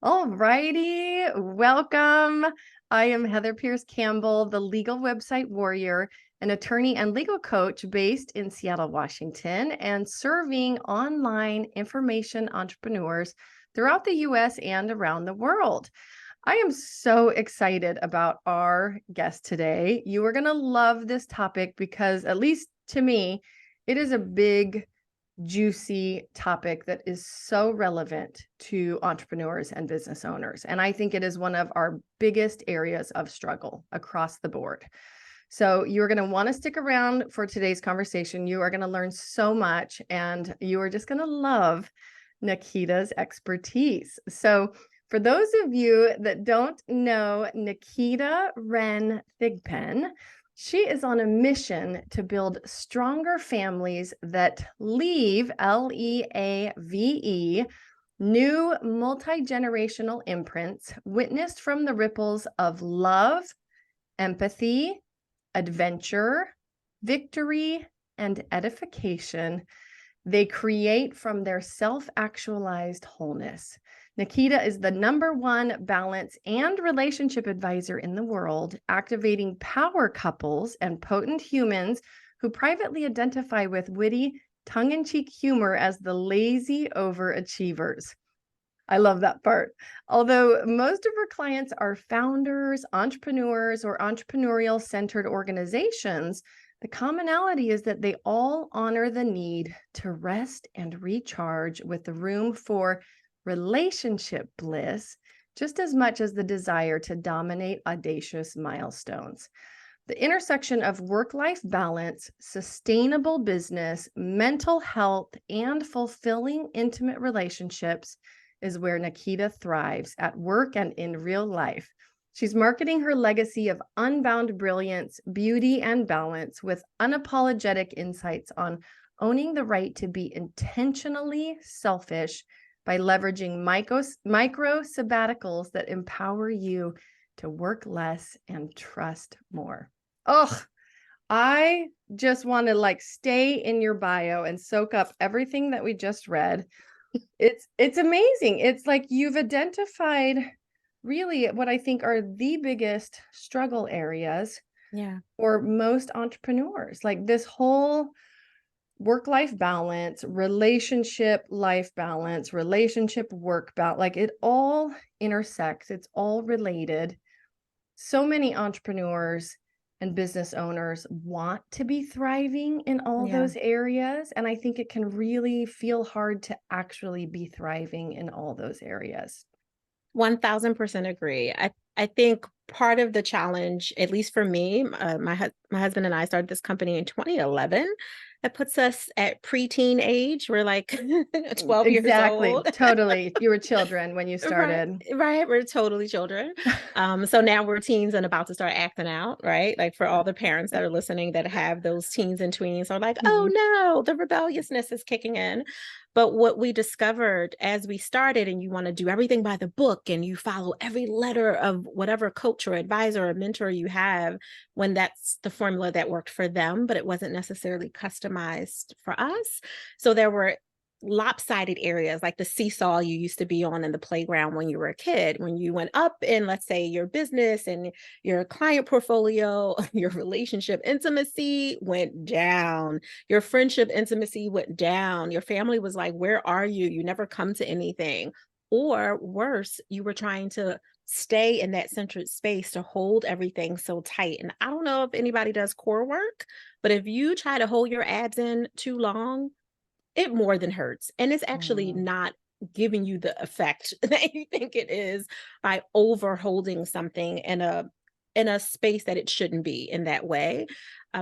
All righty, welcome. I am Heather Pierce Campbell, the legal website warrior, an attorney and legal coach based in Seattle, Washington, and serving online information entrepreneurs throughout the US and around the world. I am so excited about our guest today. You are going to love this topic because, at least to me, it is a big, juicy topic that is so relevant to entrepreneurs and business owners. And I think it is one of our biggest areas of struggle across the board. So you're going to want to stick around for today's conversation. You are going to learn so much, and you are just going to love Naketa's expertise. So for those of you that don't know Naketa Wren Thigpen, she is on a mission to build stronger families that leave, Leave, new multi-generational imprints witnessed from the ripples of love, empathy, adventure, victory, and edification they create from their self-actualized wholeness. Naketa is the #1 balance and relationship advisor in the world, activating power couples and potent humans who privately identify with witty, tongue-in-cheek humor as the lazy overachievers. I love that part. Although most of her clients are founders, entrepreneurs, or entrepreneurial-centered organizations, the commonality is that they all honor the need to rest and recharge with the room for relationship bliss, just as much as the desire to dominate audacious milestones. The intersection of work-life balance, sustainable business, mental health, and fulfilling intimate relationships is where Naketa thrives at work and in real life. She's marketing her legacy of unbound brilliance, beauty, and balance with unapologetic insights on owning the right to be intentionally selfish by leveraging micro sabbaticals that empower you to work less and trust more. Oh, I just want to stay in your bio and soak up everything that we just read. It's amazing. It's like you've identified really what I think are the biggest struggle areas for most entrepreneurs. Like this whole work-life balance, relationship life balance, relationship work balance, like it all intersects. It's all related. So many entrepreneurs and business owners want to be thriving in all those areas. And I think it can really feel hard to actually be thriving in all those areas. 1000% agree. I think part of the challenge, at least for me, my husband and I started this company in 2011. That puts us at preteen age. We're like 12 years Exactly. old. Totally. You were children when you Right, started. right. We're totally children. So now we're teens and about to start acting out, right? Like for all the parents that are listening that have those teens and tweens are like, oh no, the rebelliousness is kicking in. But what we discovered as we started, and you want to do everything by the book and you follow every letter of whatever coach or advisor or mentor you have, when that's the formula that worked for them, but it wasn't necessarily customized for us. So there were lopsided areas like the seesaw you used to be on in the playground when you were a kid. When you went up in, let's say, your business and your client portfolio, your relationship intimacy went down, your friendship intimacy went down, your family was like, where are you? You never come to anything. Or worse, you were trying to stay in that centered space to hold everything so tight. And I don't know if anybody does core work, but if you try to hold your abs in too long, it more than hurts. And it's actually not giving you the effect that you think it is by over holding something in a space that it shouldn't be in that way.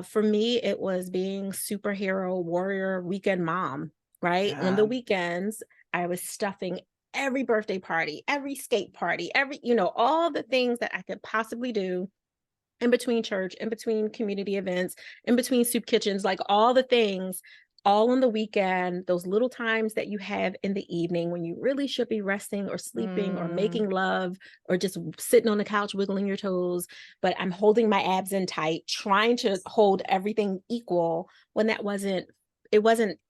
For me, it was being superhero warrior weekend mom, right? On the weekends, I was stuffing every birthday party, every skate party, all the things that I could possibly do in between church, in between community events, in between soup kitchens, like all the things all on the weekend, those little times that you have in the evening when you really should be resting or sleeping or making love or just sitting on the couch wiggling your toes. But I'm holding my abs in tight, trying to hold everything equal when it wasn't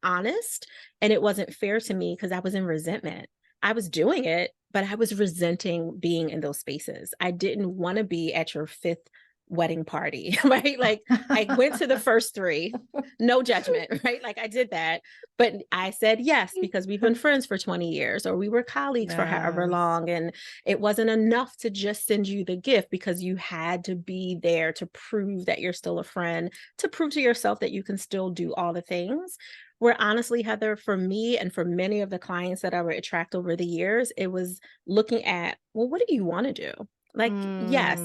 honest and it wasn't fair to me because I was in resentment. I was doing it, but I was resenting being in those spaces. I didn't want to be at your fifth wedding party, right? Like I went to the first three, no judgment, right? Like I did that, but I said yes because we've been friends for 20 years or we were colleagues for however Yes. long. And it wasn't enough to just send you the gift because you had to be there to prove that you're still a friend, to prove to yourself that you can still do all the things. Where honestly, Heather, for me and for many of the clients that I would attract over the years, it was looking at, well, what do you want to do? Like, yes,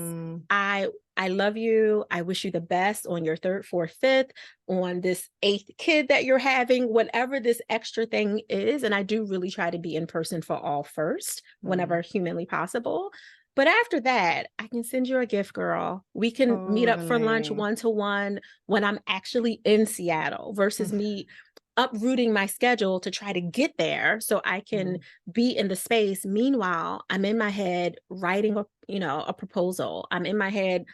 Mm, I love you. I wish you the best on your third, fourth, fifth, on this eighth kid that you're having, whatever this extra thing is. And I do really try to be in person for all first, whenever humanly possible. But after that, I can send you a gift, girl. We can meet up for lunch totally. 1-to-1 when I'm actually in Seattle versus me uprooting my schedule to try to get there so I can be in the space. Meanwhile, I'm in my head writing a proposal. I'm in my head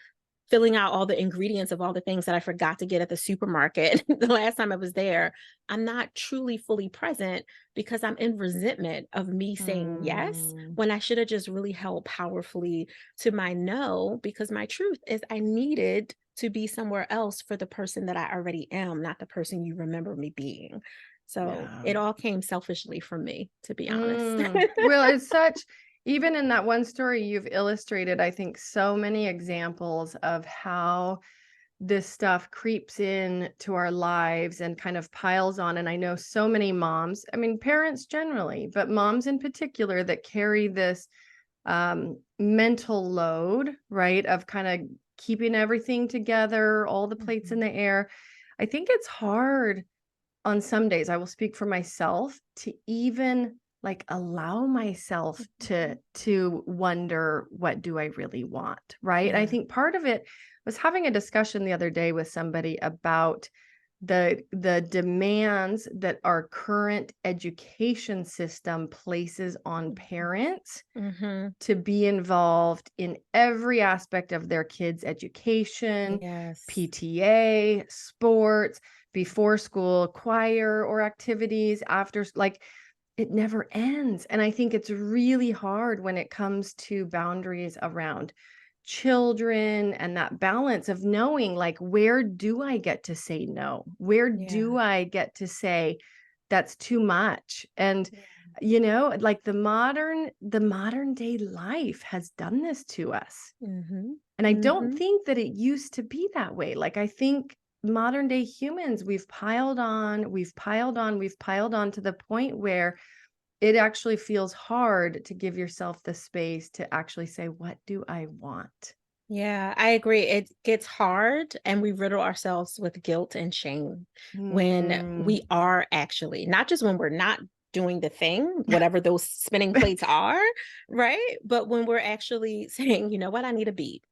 filling out all the ingredients of all the things that I forgot to get at the supermarket the last time I was there. I'm not truly fully present because I'm in resentment of me saying yes Mm, when I should have just really held powerfully to my no, because my truth is I needed to be somewhere else for the person that I already am, not the person you remember me being. So yeah. it all came selfishly from me, to be honest. Well, it's such, even in that one story you've illustrated, I think so many examples of how this stuff creeps in to our lives and kind of piles on. And I know so many moms, I mean, parents generally, but moms in particular that carry this mental load, right? Of kind of keeping everything together, all the plates in Mhm. the air. I think it's hard on some days, I will speak for myself, to even like allow myself to wonder, what do I really want, right? And I Yeah. think part of it was having a discussion the other day with somebody about the demands that our current education system places on parents Mm-hmm. to be involved in every aspect of their kids' education, Yes. PTA, sports, before school, choir or activities, after, like, it never ends. And I think it's really hard when it comes to boundaries around children and that balance of knowing, like, where do I get to say no? Where Yeah. do I get to say that's too much? And Yeah. like the modern day life has done this to us. Mm-hmm. And I don't Mm-hmm. think that it used to be that way. Like, I think modern day humans, we've piled on, we've piled on, we've piled on to the point where it actually feels hard to give yourself the space to actually say, what do I want? Yeah, I agree. It gets hard and we riddle ourselves with guilt and shame when Mm. we are actually, not just when we're not doing the thing, whatever those spinning plates are, right? But when we're actually saying, you know what, I need a beat.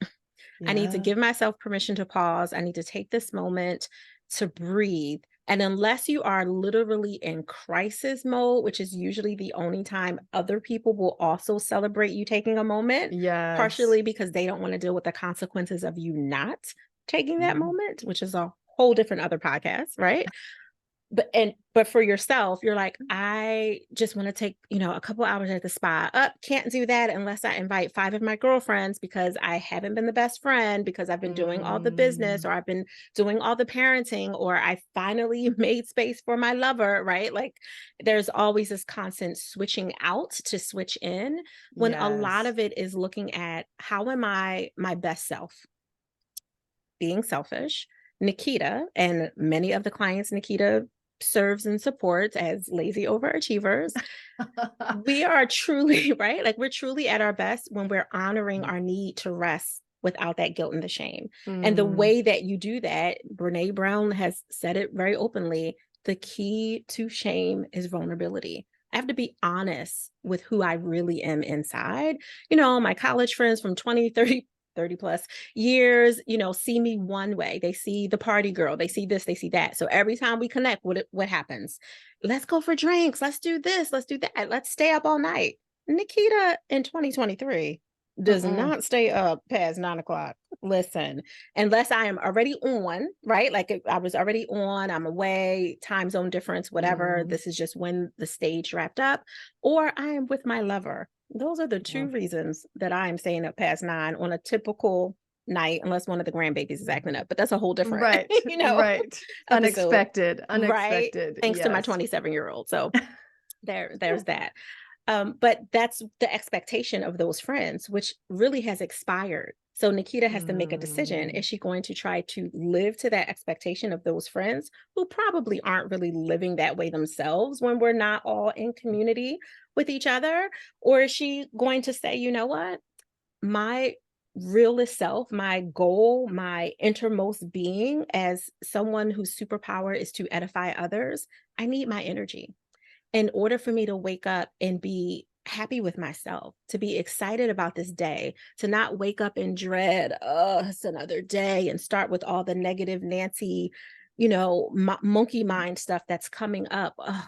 I need to Yeah. give myself permission to pause. I need to take this moment to breathe. And unless you are literally in crisis mode, which is usually the only time other people will also celebrate you taking a moment, Yes. partially because they don't want to deal with the consequences of you not taking that Mhm. moment, which is a whole different other podcast, right? But for yourself, you're like, I just want to take, a couple hours at the spa. Up, can't do that unless I invite 5 of my girlfriends because I haven't been the best friend because I've been doing all the business Mm. or I've been doing all the parenting or I finally made space for my lover, right? Like there's always this constant switching out to switch in when a lot Yes. of it is looking at how am I my best self? Being selfish. Naketa and many of the clients Naketa serves and supports as lazy overachievers. We are truly, right? Like we're truly at our best when we're honoring our need to rest without that guilt and the shame. And the Mm. way that you do that, Brene Brown has said it very openly, the key to shame is vulnerability. I have to be honest with who I really am inside. My college friends from 20, 30 plus years, see me one way. They see the party girl, they see this, they see that. So every time we connect, what happens? Let's go for drinks. Let's do this. Let's do that. Let's stay up all night. Naketa in 2023 does Mm-mm. not stay up past 9 o'clock. Listen, unless I am already on, right? Like if I was already on, I'm away, time zone difference, whatever. Mm. This is just when the stage wrapped up, or I am with my lover. Those are the two reasons that I'm staying up past 9 on a typical night, unless one of the grandbabies is acting up. But that's a whole different, Right. Right. episode. Unexpected. Right. Unexpected. Thanks to my Yes. 27-year-old. So there's that. But that's the expectation of those friends, which really has expired. So Naketa has to make a decision. Is she going to try to live to that expectation of those friends who probably aren't really living that way themselves when we're not all in community with each other? Or is she going to say, you know what? My realest self, my goal, my innermost being as someone whose superpower is to edify others, I need my energy in order for me to wake up and be happy with myself, to be excited about this day, to not wake up in dread, oh, it's another day, and start with all the negative Nancy, monkey mind stuff that's coming up. Oh,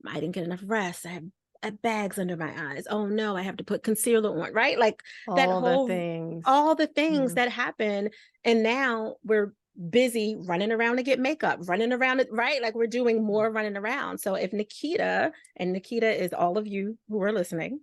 I didn't get enough rest. I have bags under my eyes. Oh no, I have to put concealer on, right? Like that All the whole, things. all the things that happen. And now we're busy running around to get makeup, running around it, right? Like we're doing more running around. So if Naketa, and Naketa is all of you who are listening,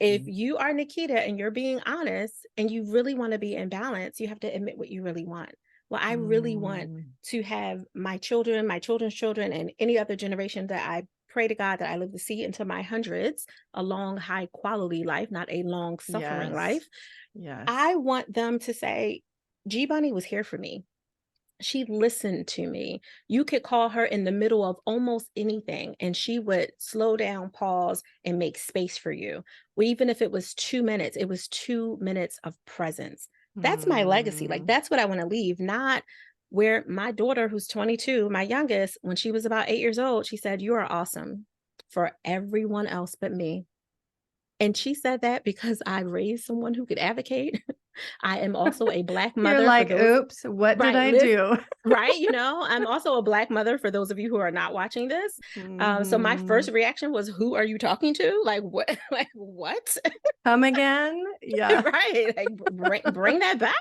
if you are Naketa and you're being honest and you really want to be in balance, you have to admit what you really want. Well, I really want to have my children, my children's children, and any other generation that I pray to God that I live to see into my hundreds, a long, high quality life, not a long suffering life. Yes. I want them to say, G Bunny was here for me. She listened to me. You could call her in the middle of almost anything, and she would slow down, pause, and make space for you. Well, even if it was 2 minutes, it was 2 minutes of presence. That's my legacy. Like, that's what I want to leave, not where my daughter, who's 22, my youngest, when she was about 8 years old, she said, "You are awesome for everyone else but me." And she said that because I raised someone who could advocate. I am also a Black mother. You're like, for those, oops, what did right, I do? right. I'm also a Black mother for those of you who are not watching this. So my first reaction was, who are you talking to? Like, what? Like, what? Come again? Yeah. Right. Like, bring that back.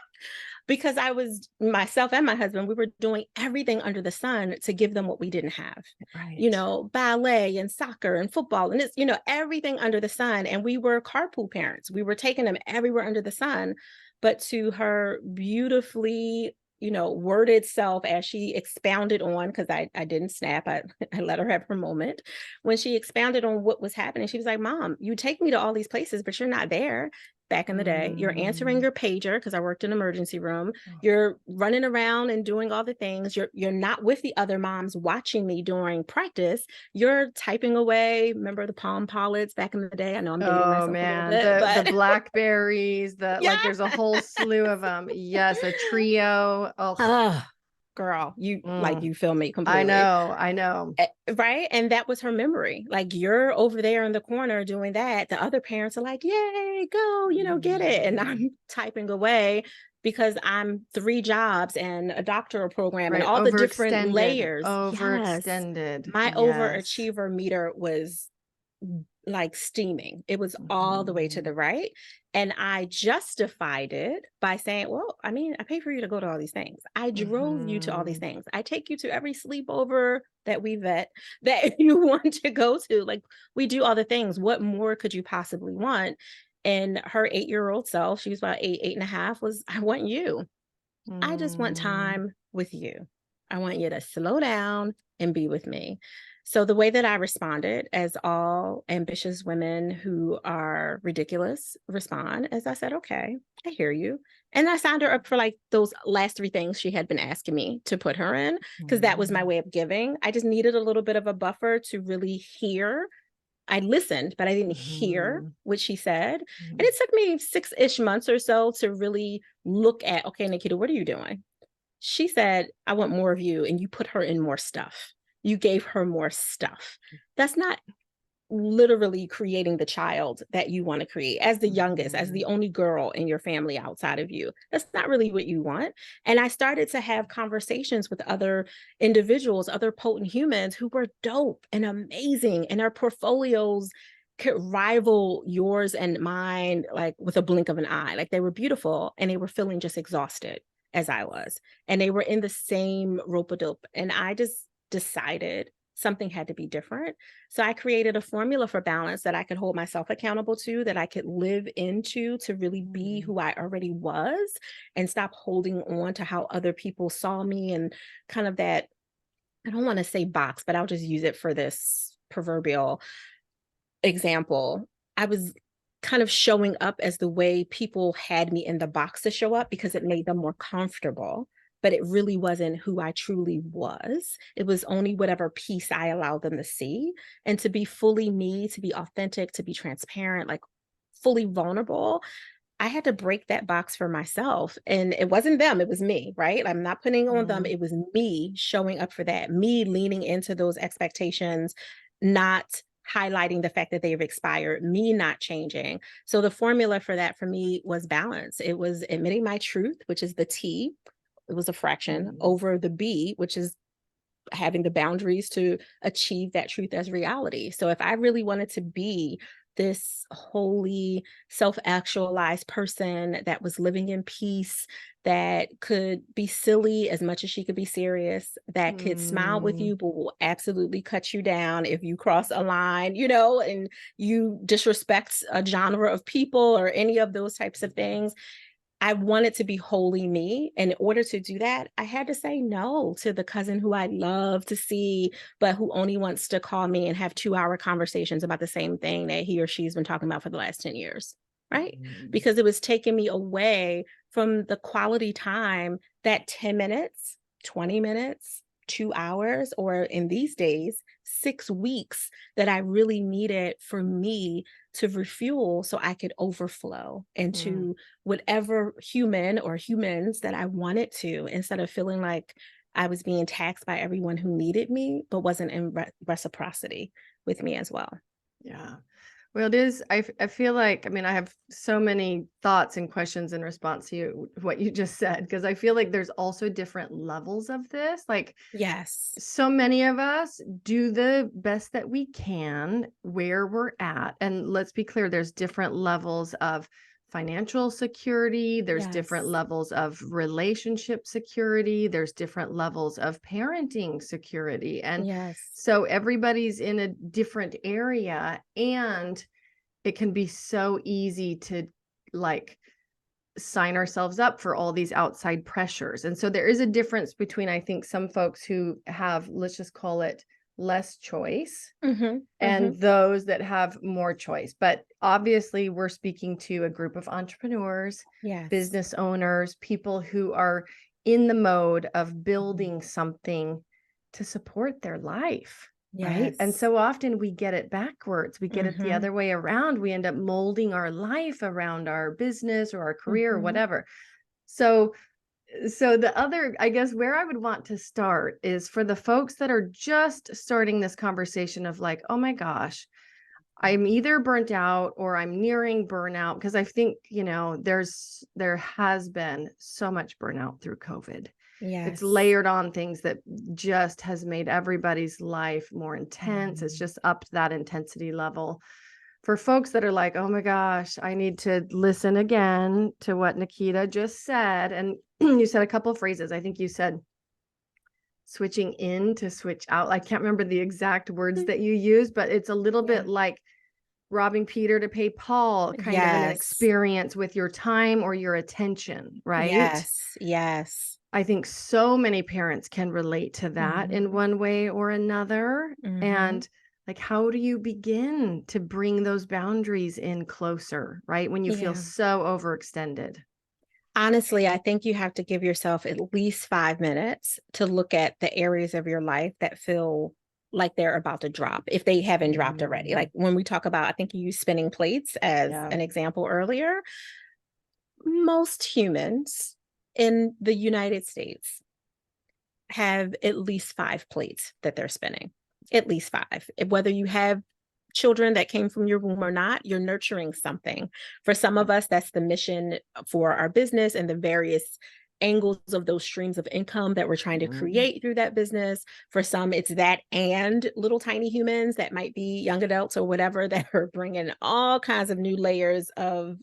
Because I was, myself and my husband, we were doing everything under the sun to give them what we didn't have. Right. Ballet and soccer and football and it's, everything under the sun. And we were carpool parents. We were taking them everywhere under the sun. But to her beautifully, worded self, as she expounded on, because I didn't snap, I let her have her moment. When she expounded on what was happening, she was like, Mom, you take me to all these places, but you're not there. Back in the day, you're answering your pager, because I worked in an emergency room. You're running around and doing all the things. You're not with the other moms watching me during practice. You're typing away. Remember the Palm Pilots back in the day? I know I'm dating myself a little bit, but the Blackberries, like there's a whole slew of them. Yes, a Trio. Oh, girl, you feel me completely. I know. Right. And that was her memory. Like, you're over there in the corner doing that. The other parents are like, yay, go, get it. And I'm typing away because I'm 3 jobs and a doctoral program and all the different layers. Overextended. My overachiever meter was like steaming. It was all the way to the right. And I justified it by saying, well, I mean, I pay for you to go to all these things. I drove you to all these things. I take you to every sleepover that we vet that you want to go to. Like, we do all the things. What more could you possibly want? And her 8-year-old self, she was about 8.5, was, I want you. I just want time with you. I want you to slow down and be with me. So the way that I responded, as all ambitious women who are ridiculous respond, is I said, okay, I hear you. And I signed her up for like those last 3 things she had been asking me to put her in, because that was my way of giving. I just needed a little bit of a buffer to really hear. I listened, but I didn't hear what she said. And it took me 6-ish months or so to really look at, okay, Naketa, what are you doing? She said, I want more of you. And you put her in more stuff. You gave her more stuff. That's not literally creating the child that you want to create as the youngest, as the only girl in your family outside of you. That's not really what you want. And I started to have conversations with other individuals, other potent humans who were dope and amazing, and their portfolios could rival yours and mine, like with a blink of an eye. Like, they were beautiful and they were feeling just exhausted as I was. And they were in the same rope-a-dope. And I just decided something had to be different. So I created a formula for balance that I could hold myself accountable to, that I could live into, to really be who I already was and stop holding on to how other people saw me, and kind of that, I don't want to say box, but I'll just use it for this proverbial example. I was kind of showing up as the way people had me in the box to show up because it made them more comfortable, but it really wasn't who I truly was. It was only whatever piece I allowed them to see. And to be fully me, to be authentic, to be transparent, like fully vulnerable, I had to break that box for myself. And it wasn't them, it was me, right? I'm not putting on them. It was me showing up for that, me leaning into those expectations, not highlighting the fact that they've expired, me not changing. So the formula for that for me was balance. It was admitting my truth, which is the T, it was a fraction, over the B, which is having the boundaries to achieve that truth as reality. So if I really wanted to be this holy, self-actualized person that was living in peace, that could be silly as much as she could be serious, that could smile with you, but will absolutely cut you down if you cross a line, you know, and you disrespect a genre of people or any of those types of things. I wanted to be wholly me. And in order to do that, I had to say no to the cousin who I love to see, but who only wants to call me and have 2-hour conversations about the same thing that he or she's been talking about for the last 10 years, right? Because it was taking me away from the quality time that 10 minutes, 20 minutes, 2 hours, or in these days, 6 weeks that I really needed for me to refuel so I could overflow into whatever human or humans that I wanted to, instead of feeling like I was being taxed by everyone who needed me, but wasn't in reciprocity with me as well. Yeah. Well, it is. I feel like, I mean, I have so many thoughts and questions in response to what you just said, because I feel like there's also different levels of this. Like, Yes. so many of us do the best that we can where we're at. And let's be clear, there's different levels of financial security, there's different Yes. levels of relationship security, there's different levels of parenting security. And Yes. so everybody's in a different area, and it can be so easy to like sign ourselves up for all these outside pressures. And so there is a difference between, I think, some folks who have, let's just call it, less choice, and those that have more choice. But obviously, we're speaking to a group of entrepreneurs, Yes. business owners, people who are in the mode of building something to support their life. Right. And Yes. so often we get it backwards. We get it the other way around. We end up molding our life around our business or our career or whatever. So the other, I guess, where I would want to start is for the folks that are just starting this conversation of like, oh my gosh, I'm either burnt out or I'm nearing burnout, because I think, you know, there has been so much burnout through COVID. It's Yes. layered on things that just has made everybody's life more intense. It's just upped that intensity level. For folks that are like, oh my gosh, I need to listen again to what Naketa just said. And you said a couple of phrases. I think you said switching in to switch out. I can't remember the exact words that you used, but it's a little bit like robbing Peter to pay Paul, kind of an experience with your time or your attention, right? Yes. Yes. I think so many parents can relate to that in one way or another. And like, how do you begin to bring those boundaries in closer, right? When you feel so overextended? Honestly, I think you have to give yourself at least 5 minutes to look at the areas of your life that feel like they're about to drop, if they haven't dropped already. Like when we talk about, I think you used spinning plates as an example earlier. Most humans in the United States have at least 5 plates that they're spinning, at least 5. Whether you have children that came from your womb or not, you're nurturing something. For some of us, that's the mission for our business and the various angles of those streams of income that we're trying to create through that business. For some, it's that and little tiny humans that might be young adults or whatever that are bringing all kinds of new layers of.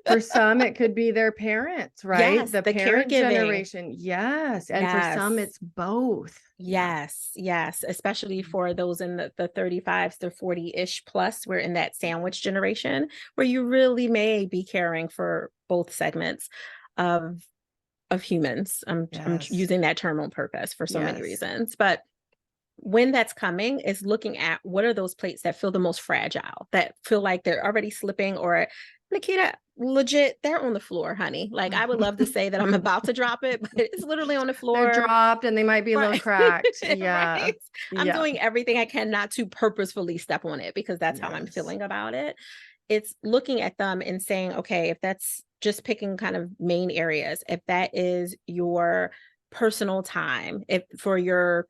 For some, it could be their parents, right? Yes, The the parent caregiving. generation. Yes. And for some, Yes. it's both. Yes, yes, especially for those in the 35s to 40-ish plus. We're in that sandwich generation where you really may be caring for both segments of humans. I'm Yes. using that term on purpose for so many Yes. reasons. But when that's coming is looking at what are those plates that feel the most fragile, that feel like they're already slipping, or Naketa, legit, they're on the floor, honey. Like I would love to say that I'm about to drop it, but it's literally on the They're floor. dropped and they might be a little Right. cracked. Yeah. Right. I'm Yeah. doing everything I can not to purposefully step on it because that's how I'm Yes. feeling about it. It's looking at them and saying, okay, if that's just picking kind of main areas, if that is your personal time, if for your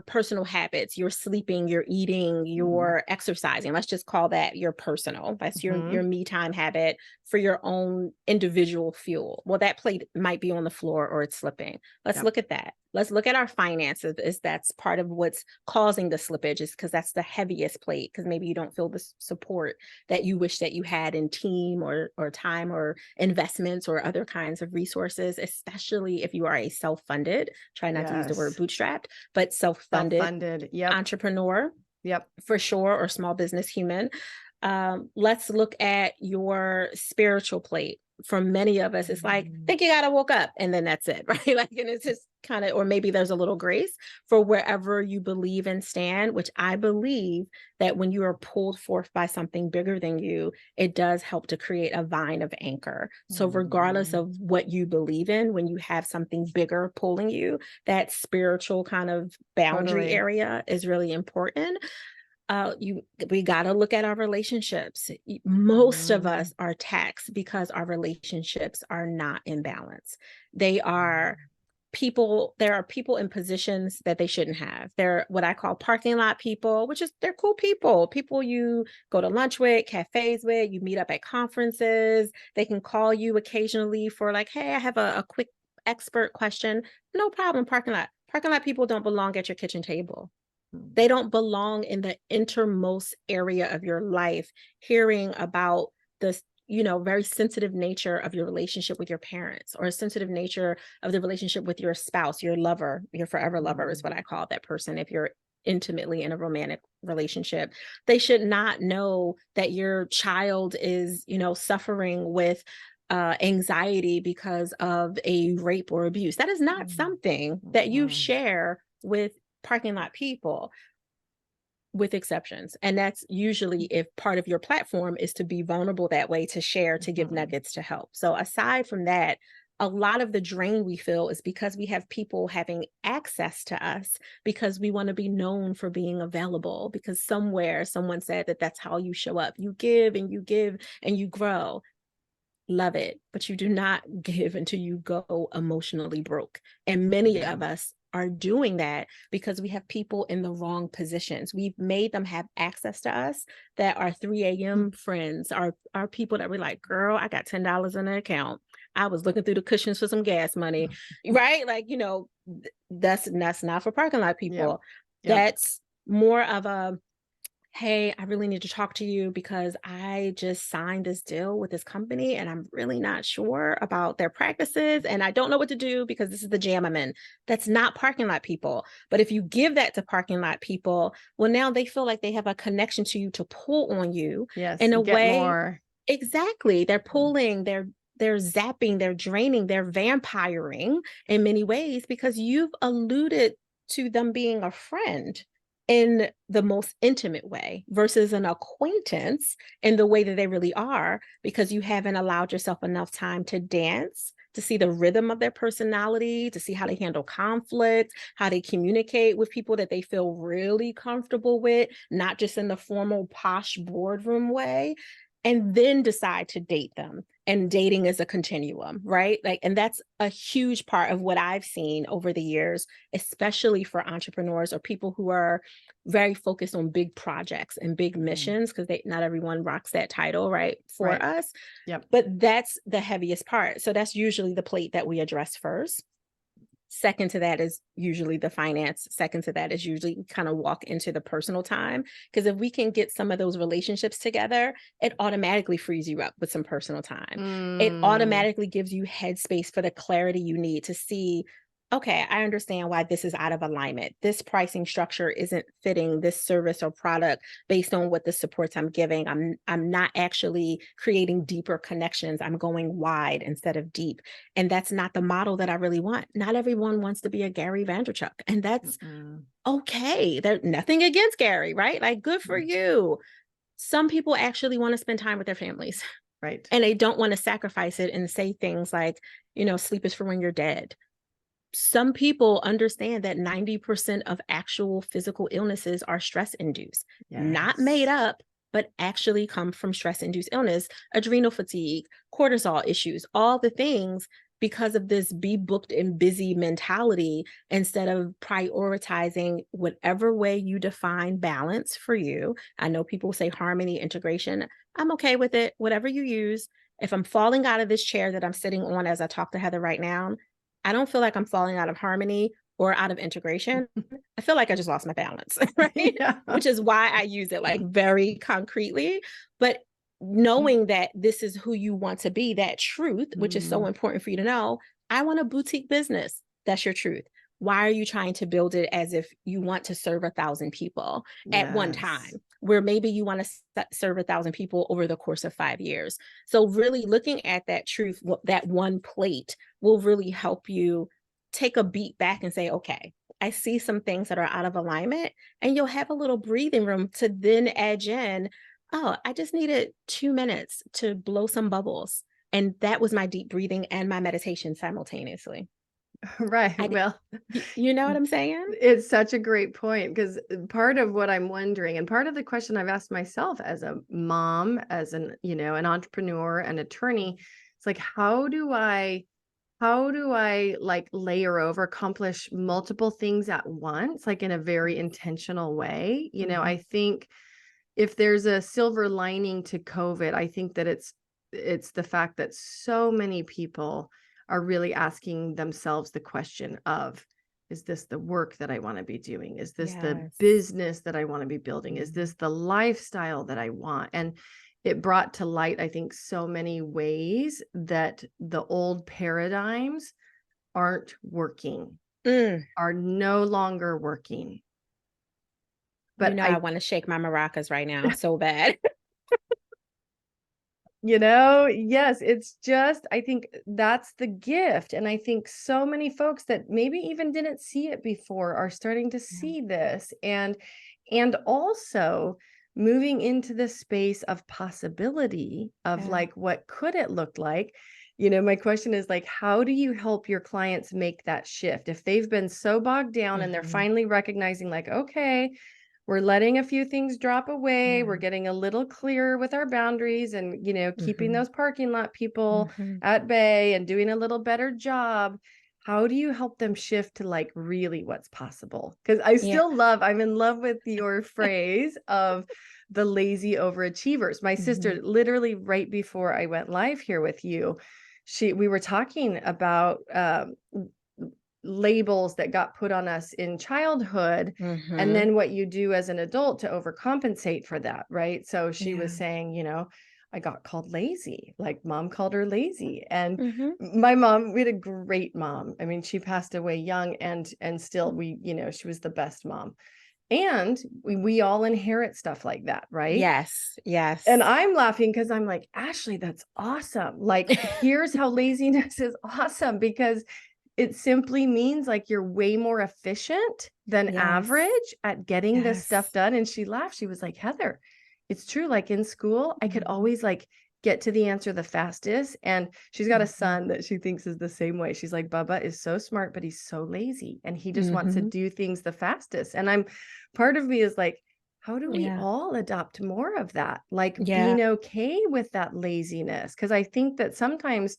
personal habits, your sleeping, your eating, your exercising, let's just call that your personal, that's your me time habit for your own individual fuel. Well, that plate might be on the floor or it's slipping. Let's look at that. Let's look at our finances. Is that's part of what's causing the slippage, is because that's the heaviest plate, because maybe you don't feel the support that you wish that you had in team or time or investments or other kinds of resources, especially if you are a self-funded, try not to use the word bootstrapped, but self-funded entrepreneur, for sure, or small business human. Let's look at your spiritual plate. For many of us, it's like, think you gotta woke up and then that's it, right? Like, and it's just kind of, or maybe there's a little grace for wherever you believe and stand, which I believe that when you are pulled forth by something bigger than you, it does help to create a vine of anchor. So regardless of what you believe in, when you have something bigger pulling you, that spiritual kind of boundary area is really important. We got to look at our relationships. Most of us are taxed because our relationships are not in balance. They are people, there are people in positions that they shouldn't have. They're what I call parking lot people, which is they're cool people you go to lunch with, cafes with, you meet up at conferences. They can call you occasionally for like, hey, I have a quick expert question. No problem. Parking lot people don't belong at your kitchen table. They don't belong in the innermost area of your life, hearing about this, very sensitive nature of your relationship with your parents, or a sensitive nature of the relationship with your spouse, your lover, your forever lover is what I call that person. If you're intimately in a romantic relationship, they should not know that your child is, suffering with anxiety because of a rape or abuse. That is not something that you share with parking lot people, with exceptions. And that's usually if part of your platform is to be vulnerable that way, to share, to give nuggets, to help. So aside from that, a lot of the drain we feel is because we have people having access to us because we want to be known for being available, because somewhere someone said that that's how you show up. You give and you give and you grow. Love it. But you do not give until you go emotionally broke. And many of us are doing that because we have people in the wrong positions. We've made them have access to us, that our 3 a.m. friends are people that we're like, girl, I got $10 in the account. I was looking through the cushions for some gas money, right? Like, that's not for parking lot people. That's more of a, hey, I really need to talk to you because I just signed this deal with this company and I'm really not sure about their practices and I don't know what to do because this is the jam I'm in. That's not parking lot people. But if you give that to parking lot people, well, now they feel like they have a connection to you to pull on you in a way. More. Exactly. They're pulling, they're zapping, they're draining, they're vampiring in many ways because you've alluded to them being a friend in the most intimate way versus an acquaintance in the way that they really are, because you haven't allowed yourself enough time to dance, to see the rhythm of their personality, to see how they handle conflict, how they communicate with people that they feel really comfortable with, not just in the formal posh boardroom way, and then decide to date them and dating is a continuum, right? Like, and that's a huge part of what I've seen over the years, especially for entrepreneurs or people who are very focused on big projects and big missions, because not everyone rocks that title, right? For us. Yep. But that's the heaviest part. So that's usually the plate that we address first. Second to that is usually the finance. Second to that is usually kind of walk into the personal time. Because if we can get some of those relationships together, it automatically frees you up with some personal time. It automatically gives you headspace for the clarity you need to see, okay, I understand why this is out of alignment. This pricing structure isn't fitting this service or product based on what the supports I'm giving. I'm not actually creating deeper connections. I'm going wide instead of deep. And that's not the model that I really want. Not everyone wants to be a Gary Vaynerchuk, and that's okay. There's nothing against Gary, right? Like, good for you. Some people actually want to spend time with their families. Right. And they don't want to sacrifice it and say things like, sleep is for when you're dead. Some people understand that 90% of actual physical illnesses are stress-induced, not made up, but actually come from stress-induced illness, adrenal fatigue, cortisol issues, all the things, because of this be booked and busy mentality, instead of prioritizing whatever way you define balance for you. I know people say harmony, integration. I'm okay with it, whatever you use. If I'm falling out of this chair that I'm sitting on as I talk to Heather right now, I don't feel like I'm falling out of harmony or out of integration. I feel like I just lost my balance, right? Yeah. Which is why I use it like very concretely. But knowing that this is who you want to be, that truth, which is so important for you to know, I want a boutique business. That's your truth. Why are you trying to build it as if you want to serve 1,000 people at one time, where maybe you want to serve 1,000 people over the course of 5 years? So really looking at that truth, that one plate, will really help you take a beat back and say, okay, I see some things that are out of alignment, and you'll have a little breathing room to then edge in, oh, I just needed 2 minutes to blow some bubbles. And that was my deep breathing and my meditation simultaneously. Right. Well, you know what I'm saying? It's such a great point, because part of what I'm wondering, and part of the question I've asked myself as a mom, as an entrepreneur, an attorney, it's like, how do I like layer over, accomplish multiple things at once, like in a very intentional way? I think if there's a silver lining to COVID, I think that it's the fact that so many people are really asking themselves the question of, is this the work that I want to be doing? Is this the business that I want to be building? Is this the lifestyle that I want? And it brought to light, I think, so many ways that the old paradigms aren't working, are no longer working. But I want to shake my maracas right now so bad. Yes, it's just, I think that's the gift. And I think so many folks that maybe even didn't see it before are starting to see this, and also moving into the space of possibility of like, what could it look like? My question is like, how do you help your clients make that shift if they've been so bogged down and they're finally recognizing like, okay, we're letting a few things drop away. We're getting a little clearer with our boundaries, and, keeping those parking lot people at bay and doing a little better job. How do you help them shift to like really what's possible? Because I'm in love with your phrase of the lazy overachievers. My sister, literally right before I went live here with you, we were talking about labels that got put on us in childhood, and then what you do as an adult to overcompensate for that, right? So she was saying, I got called lazy, like mom called her lazy. And my mom, we had a great mom. I mean, she passed away young, and still she was the best mom. And we all inherit stuff like that, right? Yes. And I'm laughing because I'm like, Ashley, that's awesome. Like, here's how laziness is awesome, because it simply means like you're way more efficient than average at getting this stuff done. And she laughed. She was like, Heather, it's true. Like in school, I could always like get to the answer the fastest. And she's got a son that she thinks is the same way. She's like, Bubba is so smart, but he's so lazy, and he just wants to do things the fastest. And part of me is like, how do we Yeah. all adopt more of that? Like Yeah. being okay with that laziness? Because I think that sometimes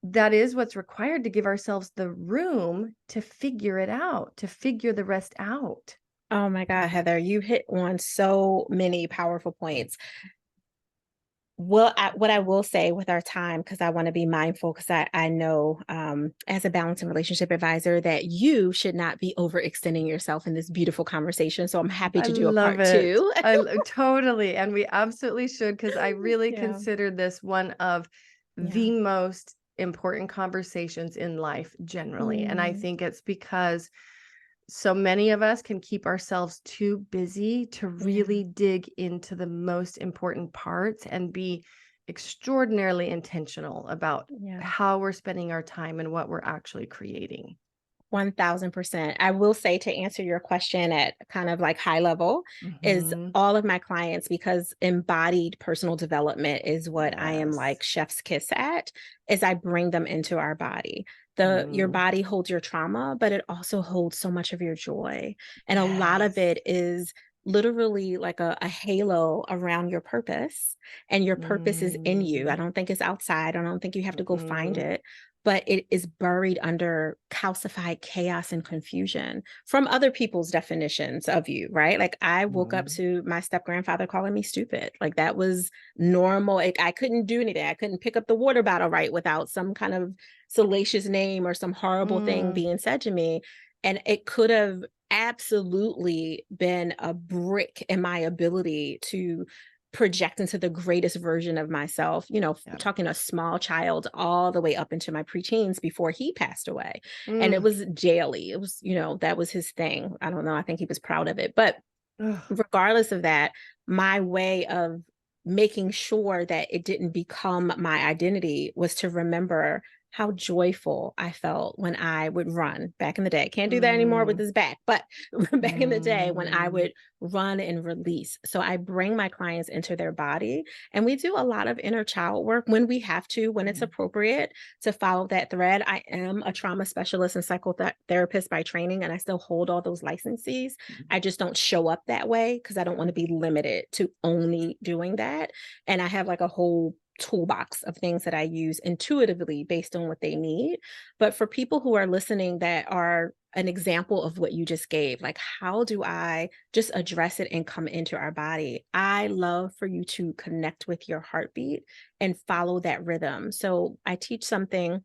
that is what's required to give ourselves the room to figure it out, to figure the rest out. Oh my God, Heather, you hit on so many powerful points. Well, what I will say with our time, because I want to be mindful, because I know as a balance and relationship advisor that you should not be overextending yourself in this beautiful conversation. So I'm happy I to do a love part it. two. Totally. And we absolutely should, because I really Yeah. consider this one of Yeah. the most important conversations in life generally. And I Mm, think it's because so many of us can keep ourselves too busy to yeah. really dig into the most important parts and be extraordinarily intentional about Yeah. how we're spending our time and what we're actually creating. 1000%. I will say, to answer your question at kind of like high level, is Mhm. all of my clients, because embodied personal development is what I am Yes. like chef's kiss at, is I bring them into our body. Your Mm. body holds your trauma, but it also holds so much of your joy. And a lot of Yes. it is literally like a halo around your purpose, and your purpose is in you. I Mm. don't think it's outside. I don't think you have to go find Mm-mm. it, but it is buried under calcified chaos and confusion from other people's definitions of you, right? Like I woke up Mm. to my step grandfather calling me stupid. Like that was normal. Like, I couldn't do anything. I couldn't pick up the water bottle right without some kind of salacious name or some horrible thing Mm. being said to me. And it could have absolutely been a brick in my ability to project into the greatest version of myself, Yep. talking a small child all the way up into my preteens before he passed away. And it Mm. was daily. It was, that was his thing. I don't know. I think he was proud of it. But Ugh. regardless of that, my way of making sure that it didn't become my identity was to remember how joyful I felt when I would run back in the day. Can't do that anymore with Mm. this back, but back in the day when I Mm. would run and release. So I bring my clients into their body, and we do a lot of inner child work when we have to, when it's Mm. appropriate to follow that thread. I am a trauma specialist and psychotherapist by training, and I still hold all those licenses. I just don't show up that way because I don't want to be limited to only doing that. And I have like a whole toolbox of things that I use intuitively based on what they need. But for people who are listening that are an example of what you just gave, like how do I just address it and come into our body? I love for you to connect with your heartbeat and follow that rhythm. So I teach something.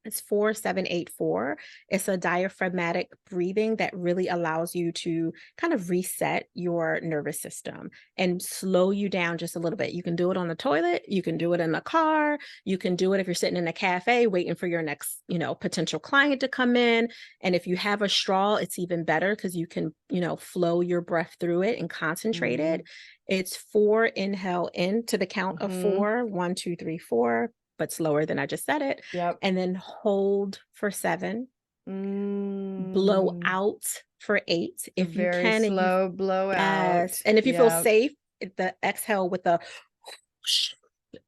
It's 4784. It's a diaphragmatic breathing that really allows you to kind of reset your nervous system and slow you down just a little bit. You can do it on the toilet, you can do it in the car, you can do it if you're sitting in a cafe waiting for your next, potential client to come in. And if you have a straw, it's even better because you can, flow your breath through it and concentrate it. Mm. It's 4 inhale in to the count of Mhm. 4, 1, 2, 3, 4, but slower than I just said it, Yep. and then hold for 7, blow Mm. out for 8. A If you very can, and you slow blowout. yes, and if you feel Yep. safe, the exhale with the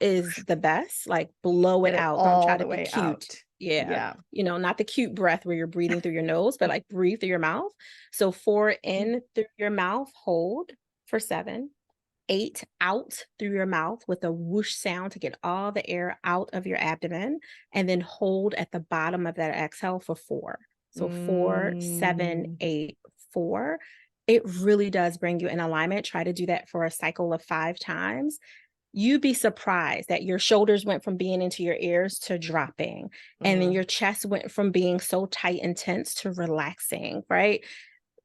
is the best. Like blow it Get it out. Don't try all to the be way cute. out. Yeah. Yeah. Not the cute breath where you're breathing through your nose, but like breathe through your mouth. So 4 in through your mouth, hold for 7. 8 out through your mouth with a whoosh sound to get all the air out of your abdomen, and then hold at the bottom of that exhale for 4. So 4, 7, Mm. 8, 4. It really does bring you in alignment. Try to do that for a cycle of 5 times. You'd be surprised that your shoulders went from being into your ears to dropping, and then Mm. your chest went from being so tight and tense to relaxing, right?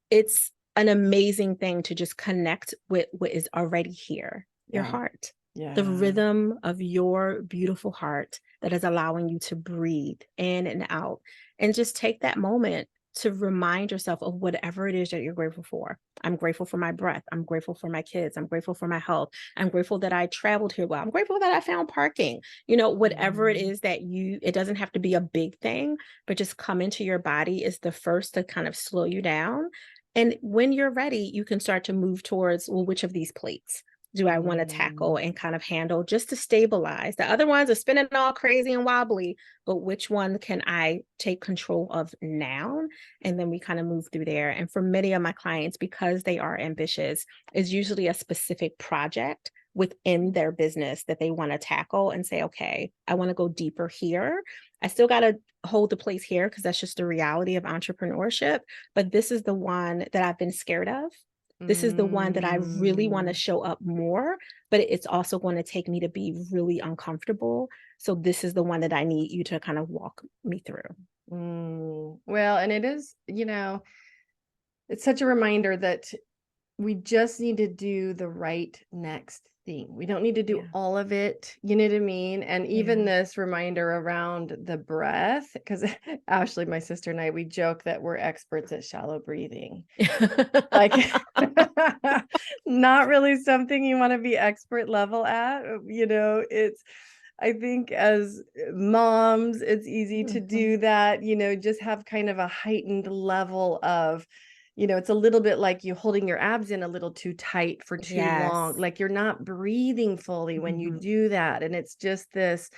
It's an amazing thing to just connect with what is already here, your Yeah. heart, the Yeah. rhythm of your beautiful heart that is allowing you to breathe in and out. And just take that moment to remind yourself of whatever it is that you're grateful for. I'm grateful for my breath. I'm grateful for my kids. I'm grateful for my health. I'm grateful that I traveled here well. I'm grateful that I found parking. Whatever it Mhm. is that it doesn't have to be a big thing, but just come into your body is the first to kind of slow you down. And when you're ready, you can start to move towards, well, which of these plates? do I want to tackle and kind of handle just to stabilize? The other ones are spinning all crazy and wobbly, but which one can I take control of now? And then we kind of move through there. And for many of my clients, because they are ambitious, is usually a specific project within their business that they want to tackle and say, okay, I want to go deeper here. I still got to hold the place here because that's just the reality of entrepreneurship. But this is the one that I've been scared of. This is the one that I really want to show up more, but it's also going to take me to be really uncomfortable. So this is the one that I need you to kind of walk me through. Well, and it is, it's such a reminder that we just need to do the right next thing. We don't need to do all of it. You know what I mean? And even this reminder around the breath, because Ashley, my sister, and I, we joke that we're experts at shallow breathing. Like, not really something you want to be expert level at. I think as moms, it's easy to do that, just have kind of a heightened level of, it's a little bit like you holding your abs in a little too tight for too long. Like you're not breathing fully when you do that. And it's just this,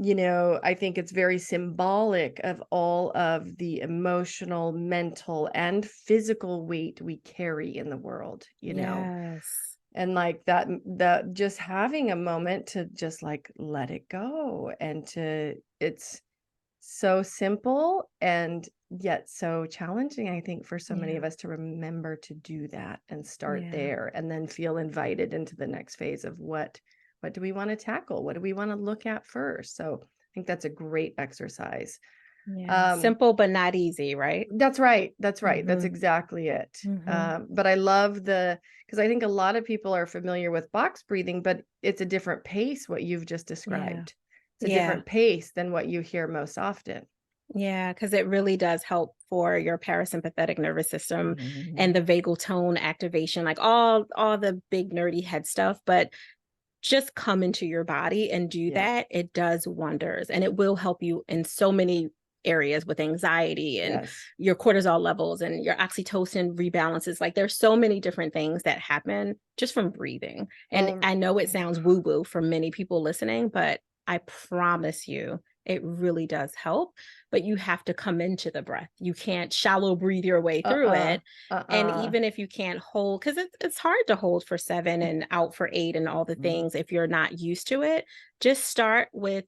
I think it's very symbolic of all of the emotional, mental, and physical weight we carry in the world, and like that just having a moment to just like let it go, and it's so simple and yet so challenging, I think, for so many of us to remember to do that and start there, and then feel invited into the next phase of what do we want to tackle? What do we want to look at first? So I think that's a great exercise. Simple, but not easy, right? That's right. That's right. That's exactly it. But I love because I think a lot of people are familiar with box breathing, but it's a different pace, what you've just described. It's a different pace than what you hear most often. Yeah, because it really does help for your parasympathetic nervous system and the vagal tone activation, like all the big nerdy head stuff. But just come into your body and do that. It does wonders, and it will help you in so many areas with anxiety and your cortisol levels and your oxytocin rebalances. Like there's so many different things that happen just from breathing. And I know it sounds woo-woo for many people listening, but I promise you, it really does help, but you have to come into the breath. You can't shallow breathe your way through it. And even if you can't hold, because it's hard to hold for 7 and out for 8 and all the things, if you're not used to it, just start with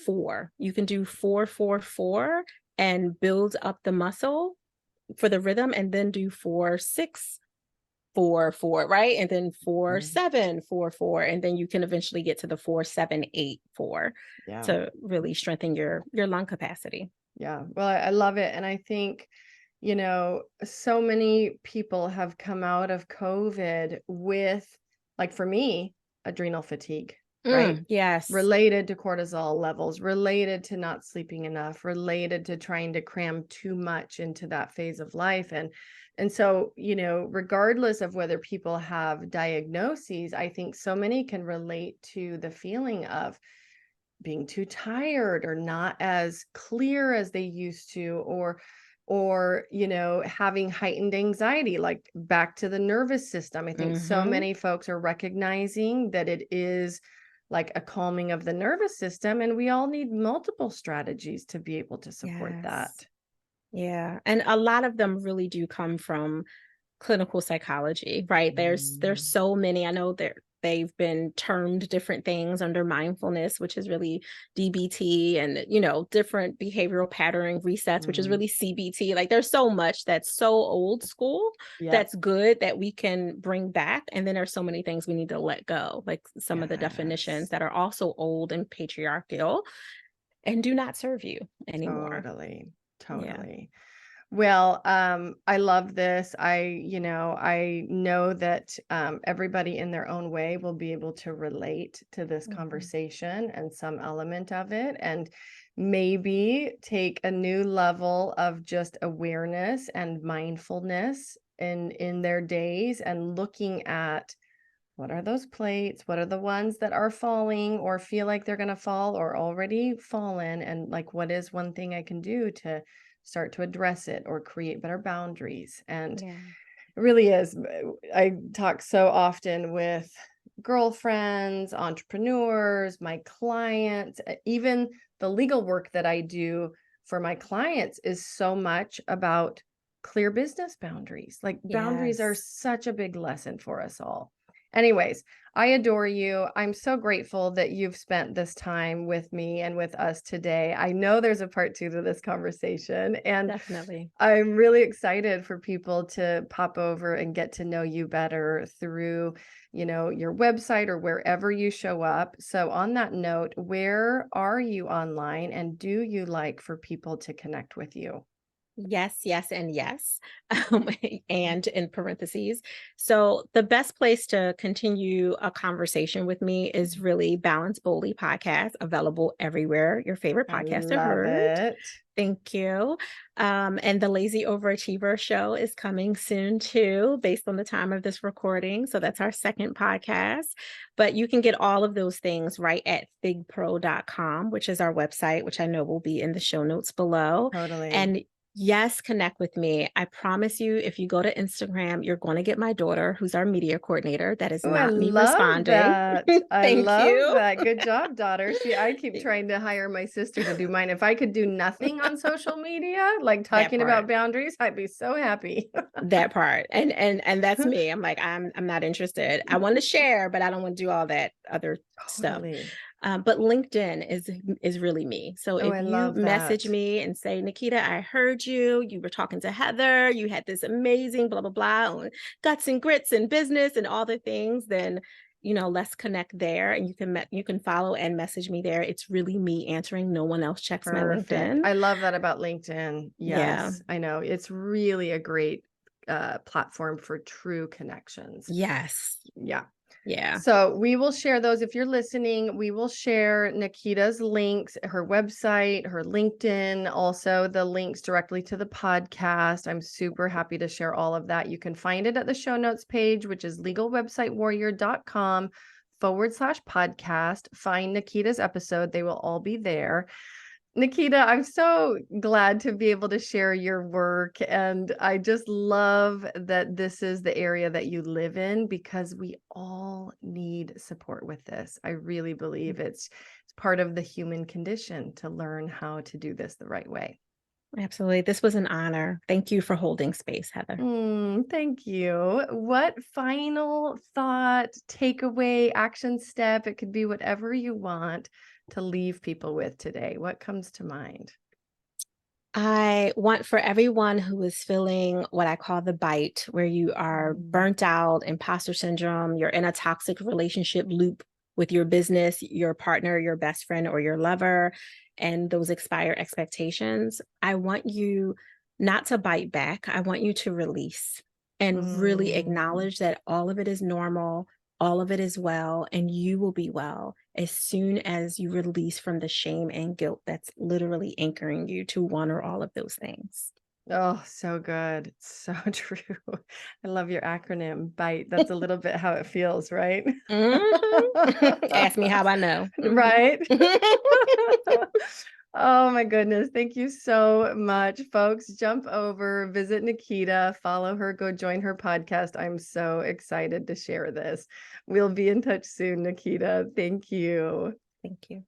4. You can do 4, 4, 4 and build up the muscle for the rhythm, and then do 4, 6, 4, 4, right? And then 4, 7, 4, 4. And then you can eventually get to the 4, 7, 8, 4 to really strengthen your lung capacity. Yeah. Well, I love it. And I think, so many people have come out of COVID with, like for me, adrenal fatigue, right? Yes. Related to cortisol levels, related to not sleeping enough, related to trying to cram too much into that phase of life. And so, regardless of whether people have diagnoses, I think so many can relate to the feeling of being too tired or not as clear as they used to, or having heightened anxiety, like back to the nervous system. I think so many folks are recognizing that it is like a calming of the nervous system, and we all need multiple strategies to be able to support that. Yeah. And a lot of them really do come from clinical psychology, right? There's so many. I know they've been termed different things under mindfulness, which is really DBT, and different behavioral patterning resets, which is really CBT. Like there's so much that's so old school that's good that we can bring back, and then there's so many things we need to let go, like some of the definitions that are also old and patriarchal and do not serve you anymore. Totally. Well, I love this. I know that everybody in their own way will be able to relate to this conversation and some element of it, and maybe take a new level of just awareness and mindfulness in their days, and looking at what are those plates, what are the ones that are falling or feel like they're going to fall or already fallen, and like what is one thing I can do to start to address it or create better boundaries. And it really is. I talk so often with girlfriends, entrepreneurs, my clients, even the legal work that I do for my clients is so much about clear business boundaries. Like boundaries are Yes. such a big lesson for us all. Anyways, I adore you. I'm so grateful that you've spent this time with me and with us today. I know there's a part two to this conversation, and Definitely. I'm really excited for people to pop over and get to know you better through, your website or wherever you show up. So on that note, where are you online and do you like for people to connect with you? Yes, yes, and yes. And in parentheses. So the best place to continue a conversation with me is really Balance Boldly podcast, available everywhere your favorite I podcasts are love heard. it. Thank you. And the Lazy Overachiever show is coming soon too, based on the time of this recording. So that's our second podcast. But you can get all of those things right at thigpro.com, which is our website, which I know will be in the show notes below. Totally. And yes, connect with me. I promise you, if you go to Instagram, you're going to get my daughter, who's our media coordinator. That is Oh, I not me love responding. that. I Thank love you. that. Good job, daughter. See, I keep trying to hire my sister to do mine. If I could do nothing on social media, like That talking about part. boundaries, I'd be so happy. That part. And that's me. I'm like, I'm not interested. I want to share, but I don't want to do all that other stuff. Totally. But LinkedIn is really me. So Oh, if I you love message that. me and say, Naketa, I heard you. You were talking to Heather. You had this amazing blah blah blah, on guts and grits and business and all the things. Then let's connect there, and you can follow and message me there. It's really me answering. No one else checks my Perfect. LinkedIn. I love that about LinkedIn. Yeah. Yes, I know. It's really a great platform for true connections. Yes. Yeah. Yeah. So we will share those. If you're listening, we will share Naketa's links, her website, her LinkedIn, also the links directly to the podcast. I'm super happy to share all of that. You can find it at the show notes page, which is legalwebsitewarrior.com/podcast. Find Naketa's episode. They will all be there. Naketa, I'm so glad to be able to share your work. And I just love that this is the area that you live in because we all need support with this. I really believe it's part of the human condition to learn how to do this the right way. Absolutely. This was an honor. Thank you for holding space, Heather. Thank you. What final thought, takeaway, action step, it could be whatever you want to leave people with today? What comes to mind? I want for everyone who is feeling what I call the bite, where you are Mm. burnt out, imposter syndrome, you're in a toxic relationship loop with your business, your partner, your best friend, or your lover, and those expire expectations. I want you not to bite back. I want you to release and really Mm. acknowledge that all of it is normal, all of it is well, and you will be well as soon as you release from the shame and guilt that's literally anchoring you to one or all of those things. Oh, so good. It's so true. I love your acronym, BITE. That's a little bit how it feels, right? Mhm. Ask me how I know. Mhm. Right? Oh my goodness. Thank you so much, folks. Jump over, visit Naketa, follow her, go join her podcast. I'm so excited to share this. We'll be in touch soon, Naketa. Thank you. Thank you.